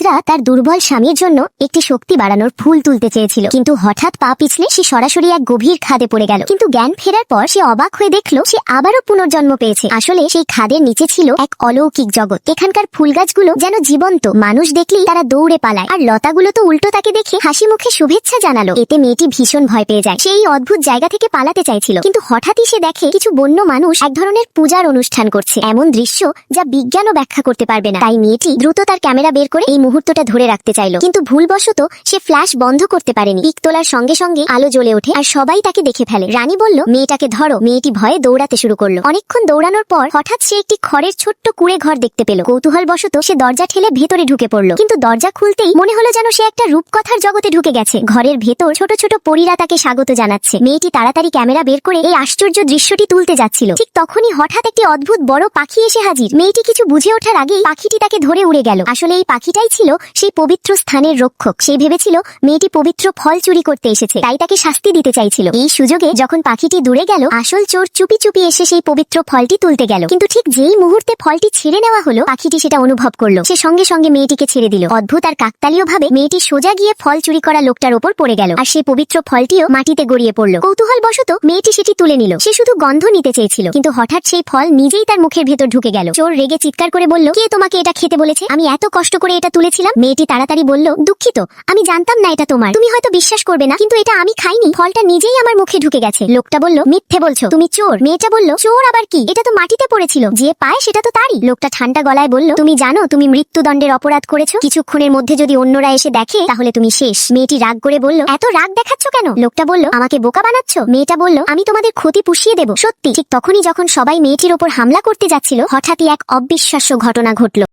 সুমিত্রা তার দুর্বল স্বামীর জন্য একটি শক্তি বাড়ানোর ফুল তুলতে চেয়েছিল, কিন্তু হঠাৎ পা পিছলে সে সরাসরি এক গভীর খাদে পড়ে গেল। কিন্তু জ্ঞান ফেরার পর সে অবাক হয়ে দেখলো সে আবারও পুনর্জন্ম পেয়েছে। আসলে সেই খাদের নিচে ছিল এক অলৌকিক জগৎ। এখানকার ফুল গাছগুলো যেন জীবন্ত, মানুষ দেখলেই তারা দৌড়ে পালায়, আর লতাগুলো তো উল্টো তাকে দেখে হাসি মুখে শুভেচ্ছা জানালো। এতে মেয়েটি ভীষণ ভয় পেয়ে যায়। সে এই অদ্ভুত জায়গা থেকে পালাতে চাইছিল, কিন্তু হঠাৎই সে দেখে কিছু বন্য মানুষ এক ধরনের পূজার অনুষ্ঠান করছে, এমন দৃশ্য যা বিজ্ঞানও ব্যাখ্যা করতে পারবে না। তাই মেয়েটি দ্রুত তার ক্যামেরা বের করে এই মুহূর্তটা ধরে রাখতে চাইল, কিন্তু ভুলবশত সে ফ্ল্যাশ বন্ধ করতে পারেনি। পিক তোলার সঙ্গে সঙ্গে আলো জ্বলে ওঠে আর সবাই তাকে দেখে ফেলে। রানী বলল, মেয়েটাকে ধরো। মেয়েটি ভয়ে দৌড়াতে শুরু করলো। অনেকক্ষণ দৌড়ানোর পর হঠাৎ সে একটি খড়ের ছোট্ট কুঁড়ে ঘর দেখতে পেল। কৌতূহলবশত সে দরজা ঠেলে ভেতরে ঢুকে পড়ল, কিন্তু দরজা খুলতেই মনে হলো যেন সে একটা রূপকথার জগতে ঢুকে গেছে। ঘরের ভেতর ছোট ছোট পরীরা তাকে স্বাগত জানাচ্ছে। মেয়েটি তাড়াতাড়ি ক্যামেরা বের করে এই আশ্চর্য দৃশ্যটি তুলতে যাচ্ছিল। ঠিক তখনই হঠাৎ একটি অদ্ভুত বড় পাখি এসে হাজির। মেয়েটি কিছু বুঝে ওঠার আগেই পাখিটি তাকে ধরে উড়ে গেল। আসলে এই পাখিটাই ছিল সেই পবিত্র স্থানের রক্ষক। সে ভেবেছিল মেয়েটি পবিত্র ফল চুরি করতে এসেছে, তাই তাকে শাস্তি দিতে চাইছিল। এই সুযোগে যখন পাখিটি দূরে গেল, আসল চোর চুপি চুপি এসে সেই পবিত্র ফলটি তুলতে গেল। কিন্তু ঠিক যেই মুহূর্তে ফলটি ছেড়ে নেওয়া হলো, পাখিটি সেটা অনুভব করলো। সে সঙ্গে সঙ্গে মেয়েটিকে ছেড়ে দিল। অদ্ভুত আর কাকতালীয় ভাবে মেয়েটি সোজা গিয়ে ফল চুরি করা লোকটার ওপর পড়ে গেল, আর সেই পবিত্র ফলটিও মাটিতে গড়িয়ে পড়লো। কৌতূহলবশত মেয়েটি সেটি তুলে নিল। সে শুধু গন্ধ নিতে চেয়েছিল, কিন্তু হঠাৎ সেই ফল নিজেই তার মুখের ভেতর ঢুকে গেল। চোর রেগে চিৎকার করে বলল, কে তোমাকে এটা খেতে বলেছে? আমি এত কষ্ট করে এটা তুলেছিলাম। মেয়েটি তাড়াতাড়ি বলল, দুঃখিত, আমি জানতাম না এটা তোমার। তুমি হয়তো বিশ্বাস করবে না, কিন্তু এটা আমি খাইনি। ফলটা নিজেই আমার মুখে ঢুকে গেছে। লোকটা বলল, মিথ্যে বলছো, তুমি চোর। মেয়েটা বলল, চোর আবার কি? এটা তো মাটিতে পড়েছিল, যে পায় সেটা তো তারই। লোকটা ঠান্ডা গলায় বলল, তুমি জানো তুমি মৃত্যুদণ্ডের অপরাধ করেছো। কিছুক্ষণের মধ্যে যদি অন্যরা এসে দেখে তাহলে তুমি শেষ। মেয়েটি রাগ করে বলল, এত রাগ দেখাচ্ছ কেন? লোকটা বলল, আমাকে বোকা বানাচ্ছ? মেয়েটা বলল, আমি তোমাদের ক্ষতি পুষিয়ে দেব। সত্যি। ঠিক তখনই যখন সবাই মেয়েটির ওপর হামলা করতে যাচ্ছিল, হঠাৎই এক অবিশ্বাস্য ঘটনা ঘটল।